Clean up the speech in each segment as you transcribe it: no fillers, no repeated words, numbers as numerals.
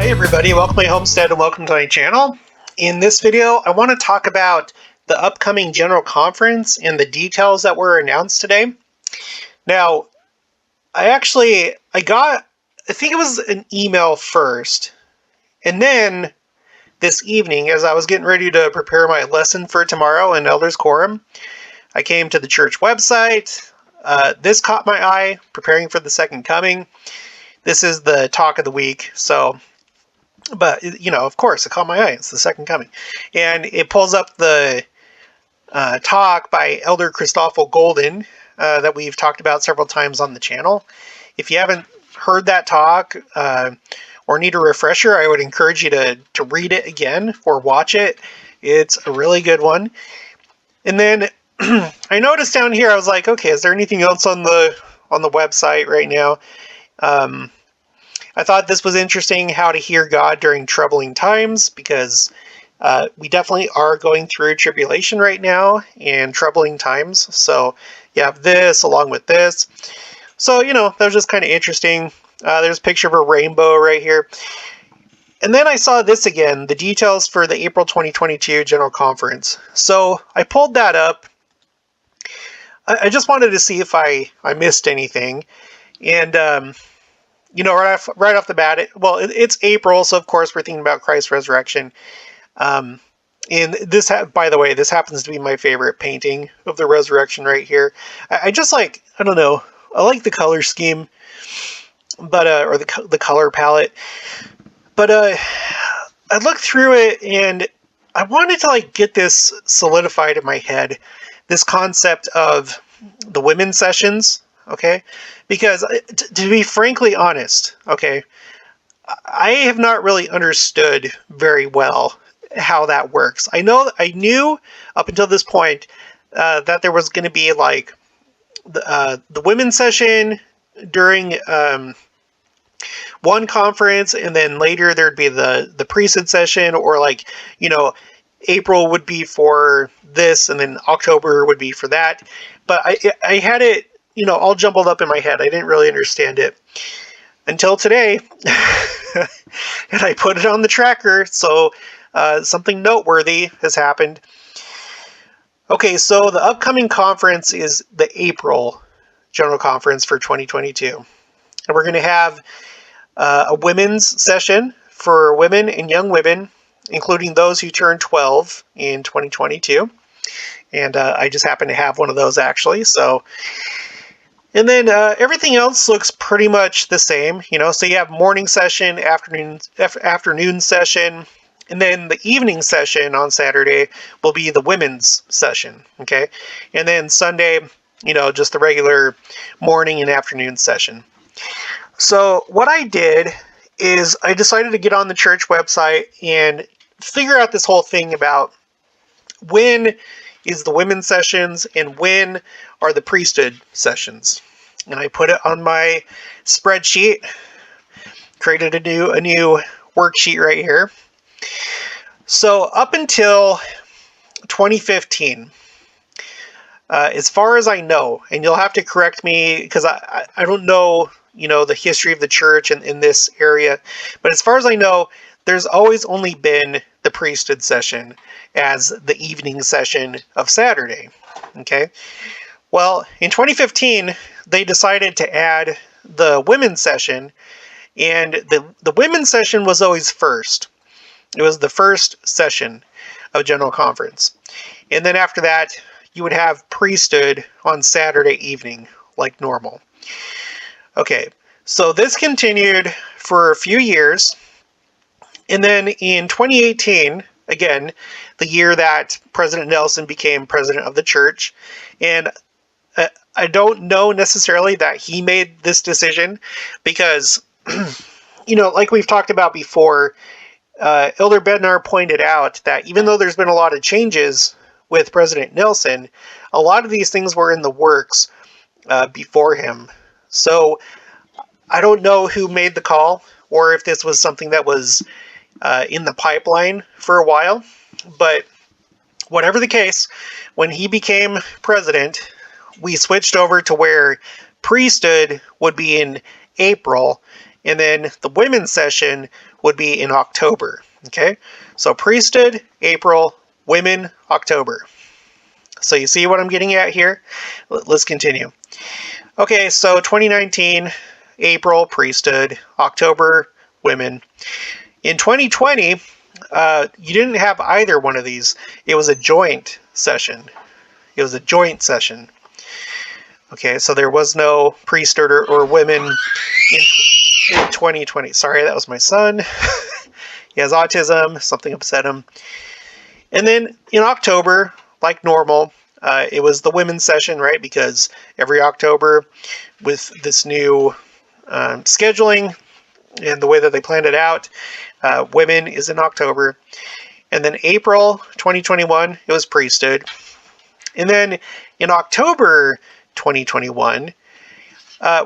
Hey everybody, welcome to my homestead and welcome to my channel. In this video, I want to talk about the upcoming general conference and the details that were announced today. Now, I think it was an email first, and then this evening, as I was getting ready to prepare my lesson for tomorrow in Elders Quorum, I came to the church website. This caught my eye, preparing for the second coming. This is the talk of the week, but, of course, it caught my eye. It's the second coming. And it pulls up the talk by Elder Christoffel Golden that we've talked about several times on the channel. If you haven't heard that talk or need a refresher, I would encourage you to read it again or watch it. It's a really good one. And then I noticed down here, I was like, okay, is there anything else on the website right now? I thought this was interesting, how to hear God during troubling times, because we definitely are going through tribulation right now and troubling times. So you have this along with this. So, that was just kind of interesting. There's a picture of a rainbow right here. And then I saw this again, the details for the April 2022 General Conference. So I pulled that up. I just wanted to see if I missed anything. And right off the bat, it's April, so of course we're thinking about Christ's resurrection. And this, by the way, this happens to be my favorite painting of the resurrection right here. I just like, I don't know, I like the color scheme, but or the color palette. But I looked through it and I wanted to get this solidified in my head, this concept of the women's sessions. Okay, because to be frankly honest, okay, I have not really understood very well how that works. I knew up until this point that there was going to be the women's session during one conference, and then later there'd be the priesthood session, or April would be for this, and then October would be for that. But I had it all jumbled up in my head. I didn't really understand it until today. And I put it on the tracker, so something noteworthy has happened. Okay, so the upcoming conference is the April General Conference for 2022. And we're going to have a women's session for women and young women, including those who turn 12 in 2022. And I just happen to have one of those, actually, so... And then everything else looks pretty much the same, so you have morning session, afternoon session, and then the evening session on Saturday will be the women's session, okay? And then Sunday, just the regular morning and afternoon session. So what I did is I decided to get on the church website and figure out this whole thing about when is the women's sessions and when are the priesthood sessions. And I put it on my spreadsheet, created a new worksheet right here. So up until 2015, as far as I know, and you'll have to correct me because I don't know, the history of the church in this area, but as far as I know, there's always only been the priesthood session as the evening session of Saturday, okay? Well, in 2015, they decided to add the women's session, and the women's session was always first. It was the first session of General Conference. And then after that, you would have priesthood on Saturday evening, like normal. Okay, so this continued for a few years. And then in 2018, again, the year that President Nelson became president of the church, and I don't know necessarily that he made this decision because, like we've talked about before, Elder Bednar pointed out that even though there's been a lot of changes with President Nelson, a lot of these things were in the works before him. So I don't know who made the call or if this was something that was in the pipeline for a while, but whatever the case, when he became president, we switched over to where priesthood would be in April, and then the women's session would be in October. Okay, so priesthood, April, women, October. So you see what I'm getting at here? Let's continue. Okay, so 2019, April, priesthood, October, women. In 2020, you didn't have either one of these. It was a joint session. It was a joint session. Okay, so there was no priesthood or women in 2020. Sorry, that was my son. He has autism. Something upset him. And then in October, like normal, it was the women's session, right? Because every October, with this new scheduling and the way that they planned it out, women is in October. And then April 2021, it was priesthood. And then in October 2021,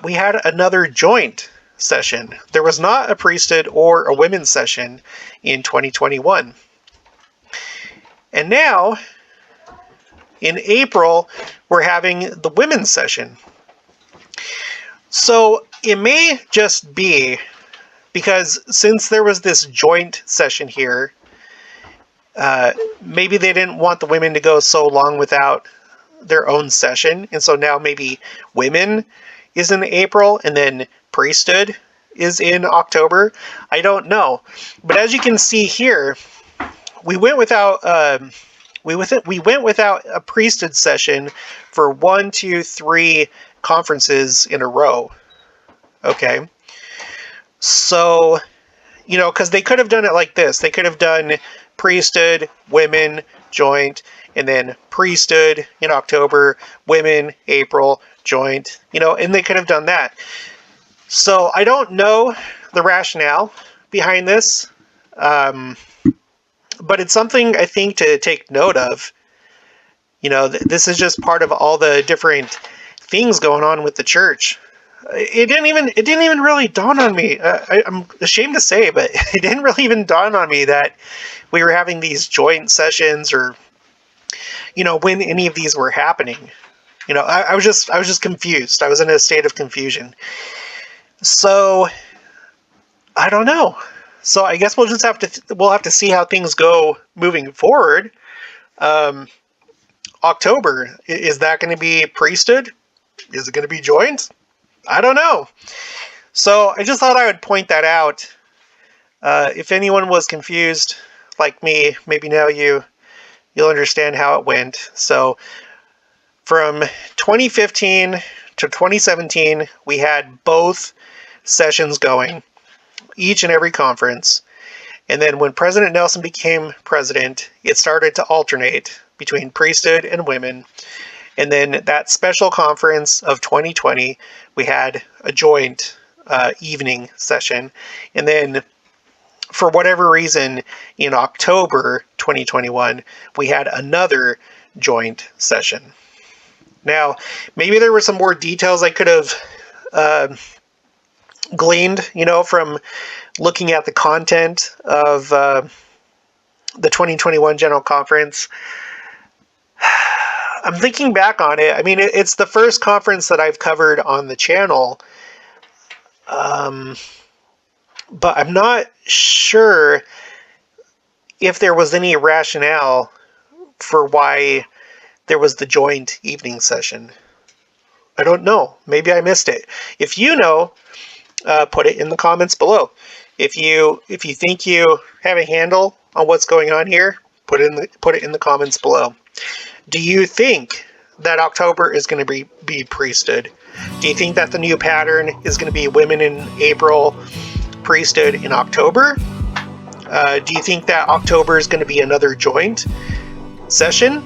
we had another joint session. There was not a priesthood or a women's session in 2021. And now, in April, we're having the women's session. So it may just be because since there was this joint session here, maybe they didn't want the women to go so long without their own session. And so now maybe women is in April and then priesthood is in October. I don't know. But as you can see here, we went without we went without a priesthood session for 1, 2, 3 conferences in a row. Okay. So, you know, because they could have done it like this. They could have done priesthood, women, joint, and then priesthood in October, women, April, joint, you know, and they could have done that. So I don't know the rationale behind this, but it's something I think to take note of. You know, this is just part of all the different things going on with the church. It didn't even really dawn on me. I'm ashamed to say, but it didn't really even dawn on me that we were having these joint sessions, or, you know, when any of these were happening. You know, I was just confused. I was in a state of confusion. So I don't know. So I guess we'll have to see how things go moving forward. October, is that going to be priesthood? Is it going to be joint? I don't know. So I just thought I would point that out. If anyone was confused like me, maybe now you'll understand how it went. So from 2015 to 2017, we had both sessions going, each and every conference. And then when President Nelson became president, it started to alternate between priesthood and women. And then that special conference of 2020, we had a joint evening session. And then for whatever reason, in October 2021, we had another joint session. Now, maybe there were some more details I could have gleaned, you know, from looking at the content of the 2021 General Conference. I'm thinking back on it. I mean, it's the first conference that I've covered on the channel. But I'm not sure if there was any rationale for why there was the joint evening session. I don't know. Maybe I missed it. If you know, put it in the comments below. If you think you have a handle on what's going on here, put it in the comments below. Do you think that October is going to be priesthood? Do you think that the new pattern is going to be women in April, priesthood in October? Do you think that October is going to be another joint session?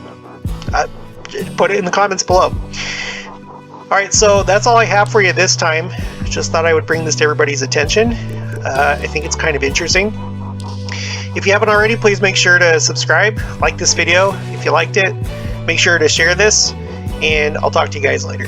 Put it in the comments below. All right, so that's all I have for you this time. Just thought I would bring this to everybody's attention. I think it's kind of interesting. If you haven't already, please make sure to subscribe, like this video if you liked it. Make sure to share this, and I'll talk to you guys later.